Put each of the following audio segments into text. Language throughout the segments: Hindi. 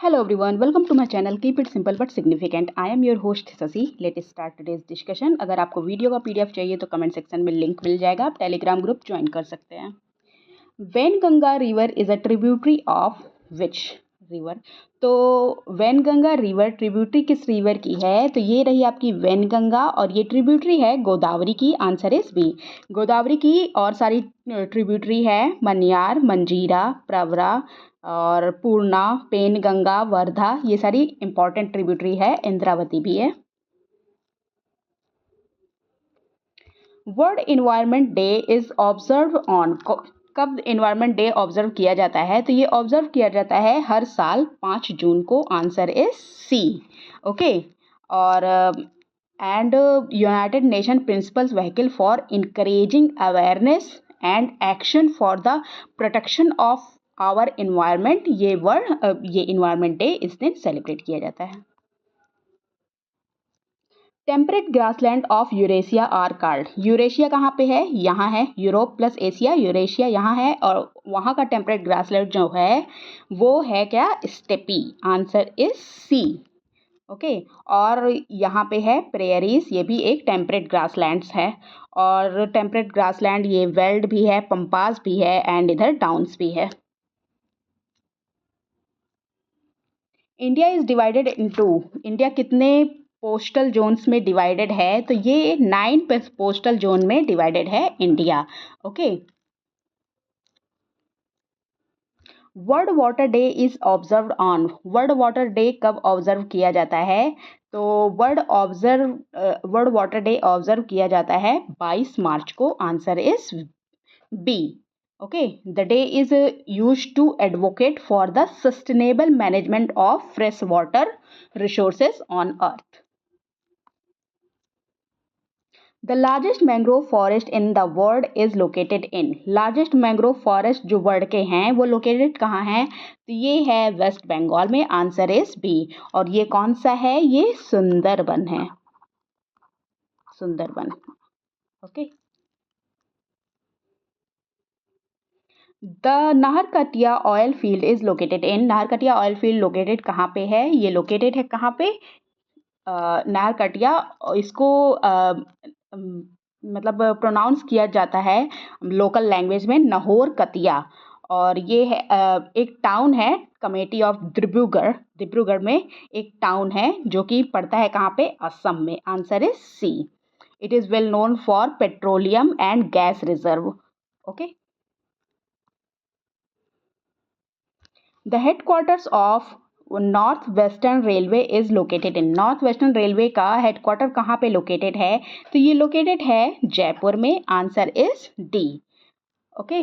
Hello everyone, welcome to my channel. Keep it simple but significant. I am your host Sasi. Let's start today's discussion. अगर आपको वीडियो का पीडीएफ चाहिए तो कमेंट सेक्शन में लिंक मिल जाएगा, आप टेलीग्राम ग्रुप ज्वाइन कर सकते हैं. Wainganga river is a tributary of which river? तो वैनगंगा रिवर ट्रिब्यूटरी किस रिवर की है? तो ये रही आपकी वैनगंगा और ये ट्रिब्यूटरी है गोदावरी की. आंसर इज बी, गोदावरी की. और सारी ट्रिब्यूटरी है मन्यार, मंजीरा, प्रवरा और पूर्णा, पेनगंगा, वर्धा, ये सारी इंपॉर्टेंट ट्रिब्यूटरी है. इंद्रावती भी है. World environment day is observe on, कब इन्वायरमेंट डे ऑब्जर्व किया जाता है? तो ये ऑब्जर्व किया जाता है हर साल 5 जून को. Answer is C. ओके. और and United Nation principles vehicle for encouraging awareness and action for the protection of our environment, ये इन्वायरमेंट डे इस दिन सेलिब्रेट किया जाता है. Temperate grassland of Eurasia are called. Eurasia कहाँ पे है? यहाँ है. यूरोप प्लस एशिया, यूरेशिया यहाँ है. और वहाँ का टेम्परेट ग्रासलैंड जो है वो है क्या? Steppe. Answer is C. Okay. और यहाँ पे है प्रेयरीज, ये भी एक टेम्परेट ग्रासलैंड्स है. और टेम्परेट ग्रासलैंड ये वेल्ड भी है, पंपास भी है एंड इधर डाउन्स भी है. India is divided into, India कितने पोस्टल जोन्स में डिवाइडेड है? तो ये 9 पोस्टल जोन में डिवाइडेड है India. Okay. World water day is observed on, world water day कब ऑब्जर्व किया जाता है? तो वर्ल्ड वाटर डे ऑब्जर्व किया जाता है 22 मार्च को. Answer is B. Okay, the day is used to advocate for the sustainable management of freshwater resources on earth. The largest mangrove forest in the world is located in, largest mangrove forest जो वर्ल्ड के हैं वो लोकेटेड कहाँ हैं? तो ये है वेस्ट बंगाल में. Answer is B. और ये कौन सा है? ये सुंदरबन है, Sundarban. Okay. The Naharkatiya oil field is located in, Naharkatiya oil field located कहाँ पे है? ये लोकेटेड है कहाँ पे? नाहरकटिया. इसको मतलब प्रोनाउंस किया जाता है लोकल लैंग्वेज में नाहौर कतिया. और ये है एक टाउन है कमेटी ऑफ डिब्रूगढ़, डिब्रूगढ़ में एक टाउन है जो कि पड़ता है कहाँ पे? असम में. Answer is C. It is well known for petroleum and gas reserve. Okay. The headquarters of North Western Railway is located in, North Western Railway का हेडक्वार्टर कहाँ पे लोकेटेड है? तो ये लोकेटेड है जयपुर में. Answer is D. Okay.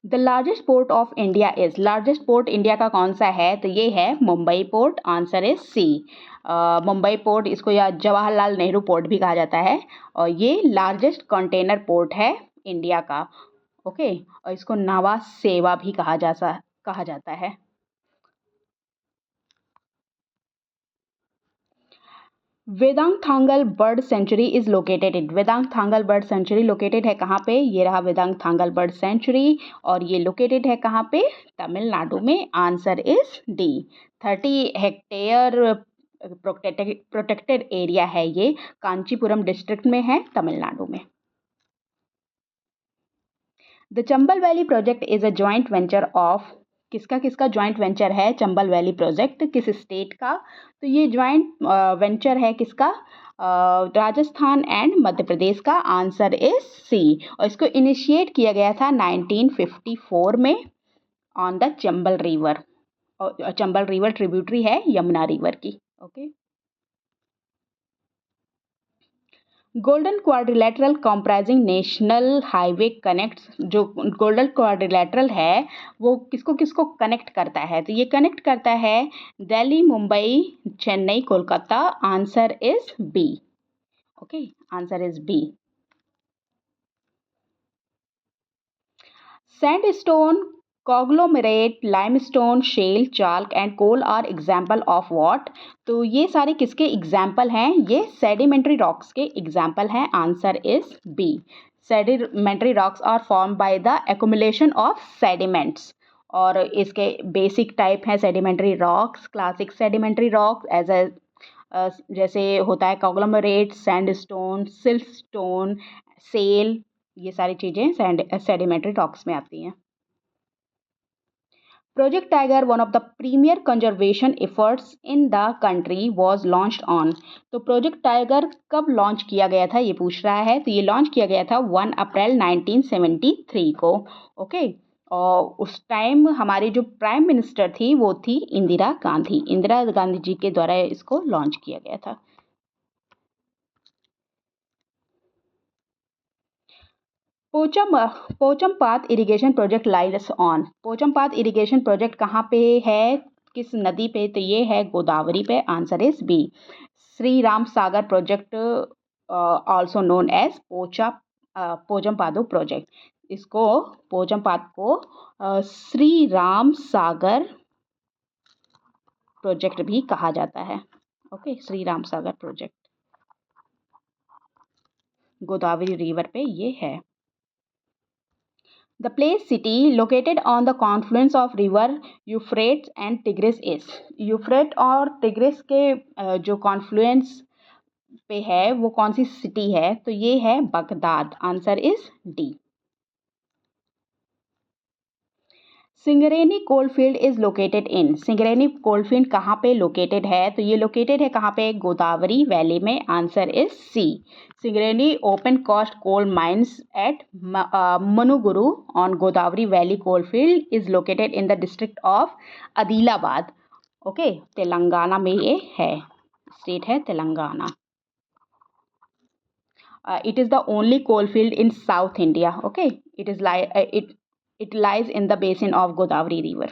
The largest port of India is, largest port India का कौन सा है? तो ये है Mumbai port. Answer is C. Mumbai port, इसको या जवाहरलाल नेहरू पोर्ट भी कहा जाता है. और ये लार्जेस्ट कंटेनर पोर्ट है इंडिया का. ओके. और इसको नावा सेवा भी कहा जाता है. Vedanthangal bird sanctuary is located in, Vedanthangal bird sanctuary located है कहाँ पे? ये रहा वेदांगथांगल बर्ड सेंचुरी. और ये लोकेटेड है कहाँ पे? तमिलनाडु में. Answer is D. 30 hectare protected area है ये, कांचीपुरम डिस्ट्रिक्ट में है, तमिलनाडु में. The Chambal valley project is a joint venture of, किसका किसका जॉइंट वेंचर है चंबल वैली प्रोजेक्ट? किस स्टेट का? तो ये जॉइंट वेंचर है किसका? राजस्थान एंड मध्य प्रदेश का. Answer is C. और इसको इनिशिएट किया गया था 1954 में ऑन द चंबल रिवर. और चंबल रिवर ट्रिब्यूटरी है यमुना रिवर की. Okay. Golden quadrilateral comprising national highway connects, जो गोल्डन क्वाड्रिलेटरल है वो किसको किसको कनेक्ट करता है? तो ये कनेक्ट करता है Delhi, Mumbai, Chennai, Kolkata. Answer is B. Okay. Answer is B. Sandstone, conglomerate, limestone, shale, chalk and coal are example of what? तो ये सारे किसके एग्जाम्पल हैं? ये सेडिमेंट्री रॉक्स के एग्जाम्पल हैं. Answer is B. Sedimentary rocks are form by the accumulation of sediments और इसके बेसिक टाइप हैं sedimentary rocks, classic sedimentary rocks as a जैसे होता है कॉन्ग्लोमरेट, सैंडस्टोन, सिल्टस्टोन, सेल, ये सारी चीज़ें सेडिमेंट्री रॉक्स में आती हैं। Project Tiger, one of the premier conservation efforts in the country, was launched on। तो प्रोजेक्ट टाइगर कब लॉन्च किया गया था ये पूछ रहा है। तो ये लॉन्च किया गया था 1 अप्रैल 1973 को। ओके, और उस टाइम हमारी जो प्राइम मिनिस्टर थी वो थी इंदिरा गांधी। इंदिरा गांधी जी के द्वारा इसको लॉन्च किया गया था। Pochampad irrigation project lies on. Pochampad irrigation project कहाँ पे है, किस नदी पे? तो ये है गोदावरी पे। Answer is B. Shri Ram Sagar project, also known as Pochampad project. इसको पोचमपात को श्री राम सागर प्रोजेक्ट भी कहा जाता है। Okay, Shri Ram Sagar project Godavari river पे ये है। The place city located on the confluence of river Euphrates and Tigris is। यूफ्रेट और टिग्रिस के जो कॉन्फ्लुएंस पे है वो कौन सी सिटी है? तो ये है Baghdad. Answer is D. Singareni coalfield is located in. Singareni coalfield कहाँ पे लोकेटेड है? तो ये लोकेटेड है कहाँ पे? गोदावरी वैली में। Answer is C. Singareni open cast coal mines at Manuguru on Godavari valley coalfield is located in the district of Adilabad. Okay, Telangana में ये है, स्टेट है Telangana. It is the only coal field in South India. Okay, it lies in the basin of Godavari River.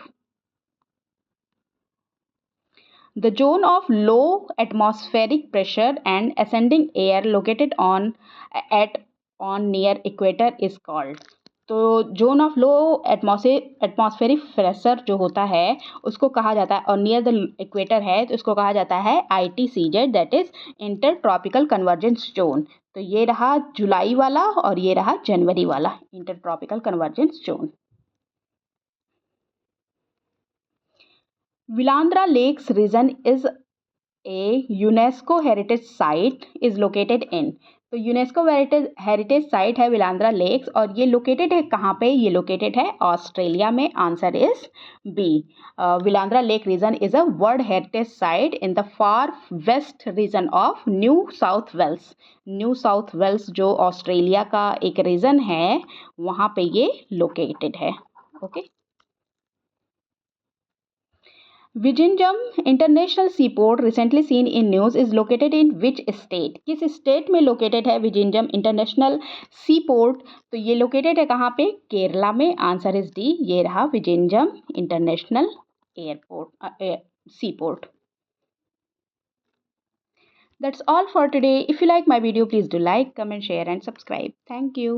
The zone of low atmospheric pressure and ascending air located on near equator is called। तो zone of low atmospheric pressure जो होता है उसको कहा जाता है, और नियर द इक्वेटर है तो इसको कहा जाता है ITCZ, that is inter tropical convergence zone. तो ये रहा जुलाई वाला और ये रहा जनवरी वाला intertropical convergence zone. Willandra lakes region is a UNESCO heritage site is located in. तो यूनेस्को हेरिटेज साइट है विलांद्रा लेक्स, और ये लोकेटेड है कहाँ पे? ये लोकेटेड है ऑस्ट्रेलिया में। Answer is B. Willandra lake region is a world heritage site in the far west region of New South Wales. New South Wales जो ऑस्ट्रेलिया का एक रीजन है वहाँ पे ये लोकेटेड है। Okay, Vizhinjam international seaport recently seen in news is located in which state. किस स्टेट में लोकेटेड है विजिंजम इंटरनेशनल सीपोर्ट? तो ये लोकेटेड है कहाँ पे? केरला में। Answer is D. ये रहा Vizhinjam international airport C port. That's all for today. If you like my video, please do like, comment, share and subscribe. Thank you.